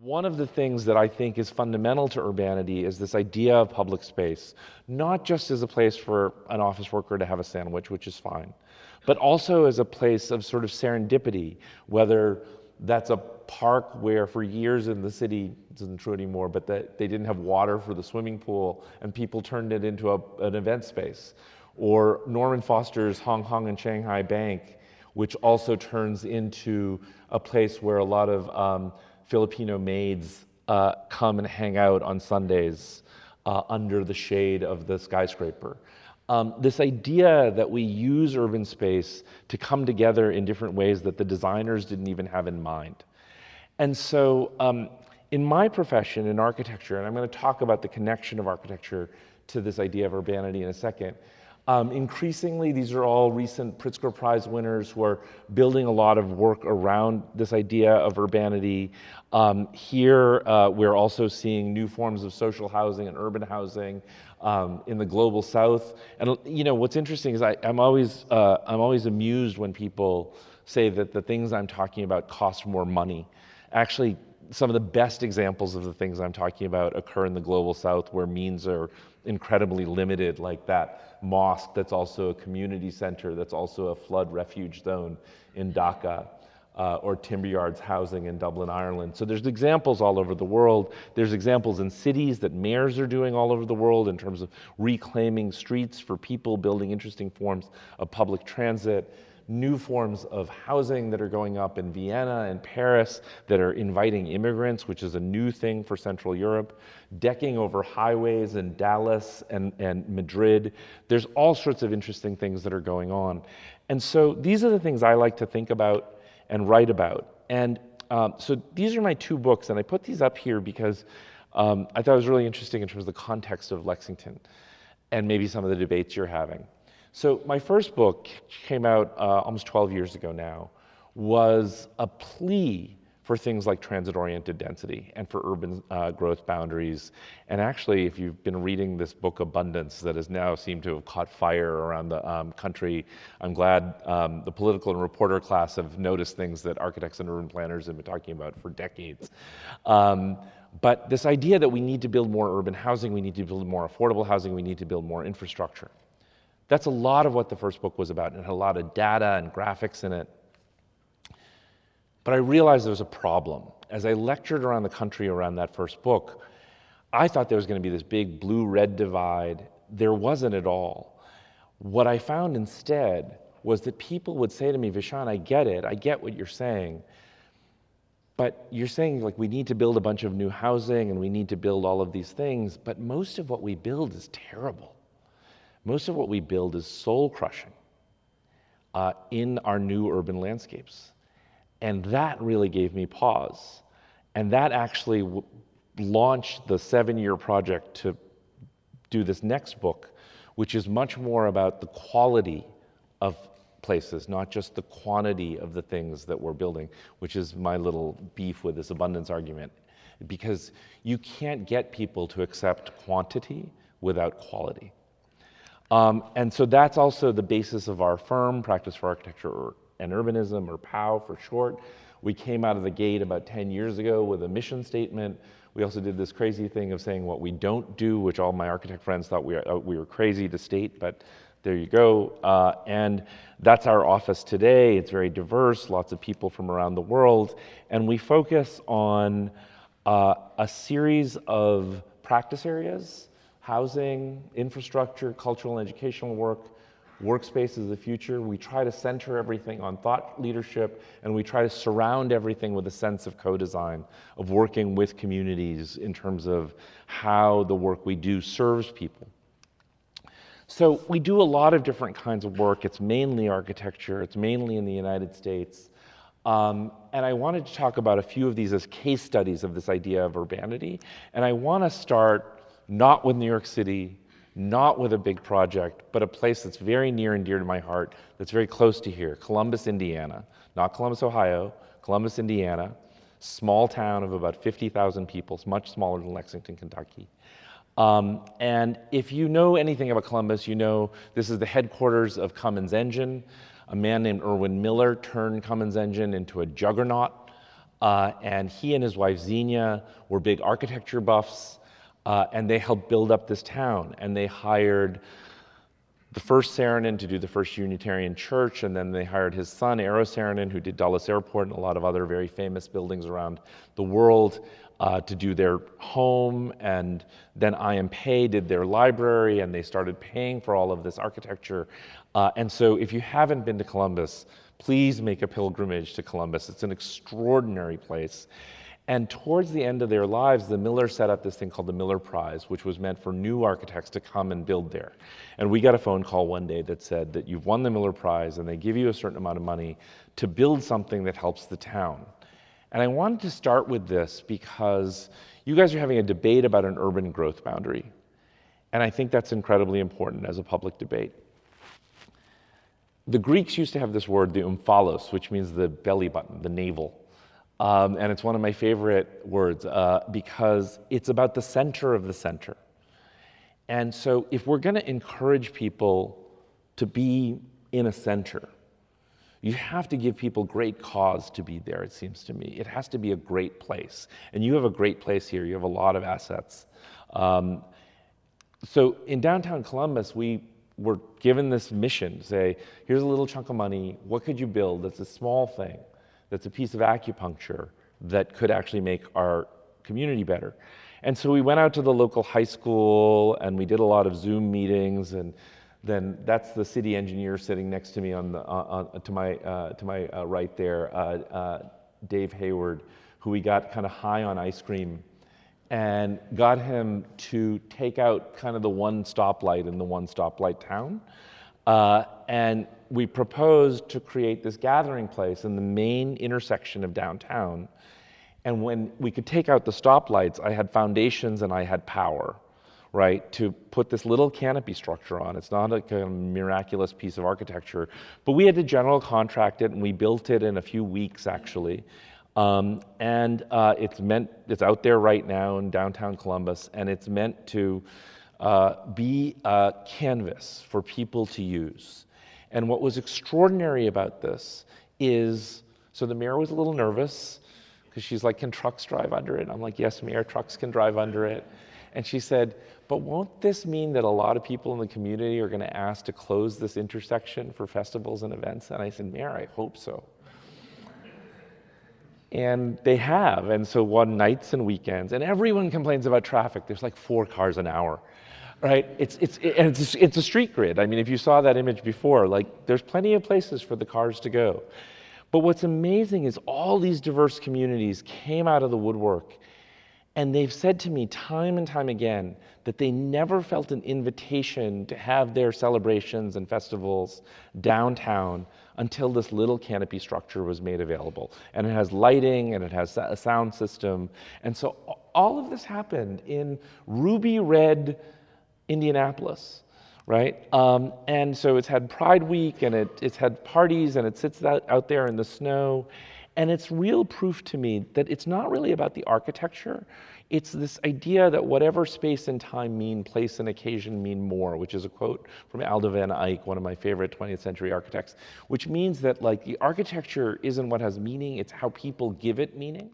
One of the things that I think is fundamental to urbanity is this idea of public space, not just as a place for an office worker to have a sandwich, which is fine, but also as a place of sort of serendipity, whether that's a park where for years in the city, it isn't true anymore, but that they didn't have water for the swimming pool and people turned it into an event space, or Norman Foster's Hong Kong and Shanghai Bank, which also turns into a place where a lot of Filipino maids come and hang out on Sundays under the shade of the skyscraper. This idea that we use urban space to come together in different ways that the designers didn't even have in mind. And so in my profession, in architecture, and I'm going to talk about the connection of architecture to this idea of urbanity in a second, increasingly, these are all recent Pritzker Prize winners who are building a lot of work around this idea of urbanity. Here, we're also seeing new forms of social housing and urban housing in the global south. And you know, what's interesting is I'm always amused when people say that the things I'm talking about cost more money. Actually, some of the best examples of the things I'm talking about occur in the global south where means are incredibly limited, like that mosque that's also a community center, that's also a flood refuge zone in Dhaka, or timber yards housing in Dublin, Ireland. So there's examples all over the world. There's examples in cities that mayors are doing all over the world in terms of reclaiming streets for people, building interesting forms of public transit, new forms of housing that are going up in Vienna and Paris that are inviting immigrants, which is a new thing for Central Europe, decking over highways in Dallas and Madrid. There's all sorts of interesting things that are going on. And so these are the things I like to think about and write about. And so these are my two books, and I put these up here because I thought it was really interesting in terms of the context of Lexington and maybe some of the debates you're having. So my first book came out almost 12 years ago now, was a plea for things like transit-oriented density and for urban growth boundaries. And actually, if you've been reading this book, Abundance, that has now seemed to have caught fire around the country, I'm glad the political and reporter class have noticed things that architects and urban planners have been talking about for decades. But this idea that we need to build more urban housing, we need to build more affordable housing, we need to build more infrastructure. That's a lot of what the first book was about, and it had a lot of data and graphics in it. But I realized there was a problem. As I lectured around the country around that first book, I thought there was going to be this big blue-red divide. There wasn't at all. What I found instead was that people would say to me, Vishaan, I get it, I get what you're saying, but you're saying like we need to build a bunch of new housing and we need to build all of these things, but most of what we build is terrible. Most of what we build is soul-crushing in our new urban landscapes. And that really gave me pause. And that actually launched the 7-year project to do this next book, which is much more about the quality of places, not just the quantity of the things that we're building, which is my little beef with this abundance argument. Because you can't get people to accept quantity without quality. And so that's also the basis of our firm, Practice for Architecture and Urbanism, or POW for short. We came out of the gate about 10 years ago with a mission statement. We also did this crazy thing of saying what we don't do, which all my architect friends thought we were crazy to state, but there you go. And that's our office today. It's very diverse, lots of people from around the world. And we focus on a series of practice areas: housing, infrastructure, cultural and educational work, workspace is the future. We try to center everything on thought leadership, and we try to surround everything with a sense of co-design, of working with communities in terms of how the work we do serves people. So we do a lot of different kinds of work. It's mainly architecture. It's mainly in the United States. And I wanted to talk about a few of these as case studies of this idea of urbanity. And I want to start not with New York City, not with a big project, but a place that's very near and dear to my heart, that's very close to here, Columbus, Indiana. Not Columbus, Ohio, Columbus, Indiana, small town of about 50,000 people, it's much smaller than Lexington, Kentucky. And if you know anything about Columbus, you know this is the headquarters of Cummins Engine. A man named Irwin Miller turned Cummins Engine into a juggernaut. and he and his wife Xenia were big architecture buffs, and they helped build up this town. And they hired the first Saarinen to do the first Unitarian church, and then they hired his son, Eero Saarinen, who did Dulles Airport and a lot of other very famous buildings around the world, to do their home. And then IMP did their library, and they started paying for all of this architecture. And so if you haven't been to Columbus, please make a pilgrimage to Columbus. It's an extraordinary place. And towards the end of their lives, the Millers set up this thing called the Miller Prize, which was meant for new architects to come and build there. And we got a phone call one day that said that you've won the Miller Prize, and they give you a certain amount of money to build something that helps the town. And I wanted to start with this because you guys are having a debate about an urban growth boundary. And I think that's incredibly important as a public debate. The Greeks used to have this word, the omphalos, which means the belly button, the navel. And it's one of my favorite words because it's about the center of the center. And so if we're going to encourage people to be in a center, you have to give people great cause to be there, it seems to me. It has to be a great place. And you have a great place here. You have a lot of assets. So in downtown Columbus, we were given this mission to say, here's a little chunk of money. What could you build that's a small thing? That's a piece of acupuncture that could actually make our community better. And so we went out to the local high school and we did a lot of Zoom meetings, and then that's the city engineer sitting next to me to my right there, Dave Hayward, who we got kind of high on ice cream and got him to take out kind of the one stoplight in the one stoplight town. And we proposed to create this gathering place in the main intersection of downtown. And when we could take out the stoplights, I had foundations and I had power, right, to put this little canopy structure on. It's not like a miraculous piece of architecture, but we had to general contract it, and we built it in a few weeks, actually. It's out there right now in downtown Columbus, and it's meant to be a canvas for people to use. And what was extraordinary about this is, so the mayor was a little nervous because she's like, can trucks drive under it? I'm like, yes, mayor, trucks can drive under it. And she said, but won't this mean that a lot of people in the community are going to ask to close this intersection for festivals and events? And I said, mayor, I hope so. And they have. And so on nights and weekends, and everyone complains about traffic. There's like 4 cars an hour. Right? It's a street grid. I mean, if you saw that image before, like there's plenty of places for the cars to go. But what's amazing is all these diverse communities came out of the woodwork, and they've said to me time and time again that they never felt an invitation to have their celebrations and festivals downtown until this little canopy structure was made available. And it has lighting, and it has a sound system. And so all of this happened in ruby red Indianapolis, right? And so it's had Pride Week, and it's had parties, and it sits out there in the snow. And it's real proof to me that it's not really about the architecture. It's this idea that whatever space and time mean, place and occasion mean more, which is a quote from Aldo van Eyck, one of my favorite 20th century architects, which means that like the architecture isn't what has meaning, it's how people give it meaning.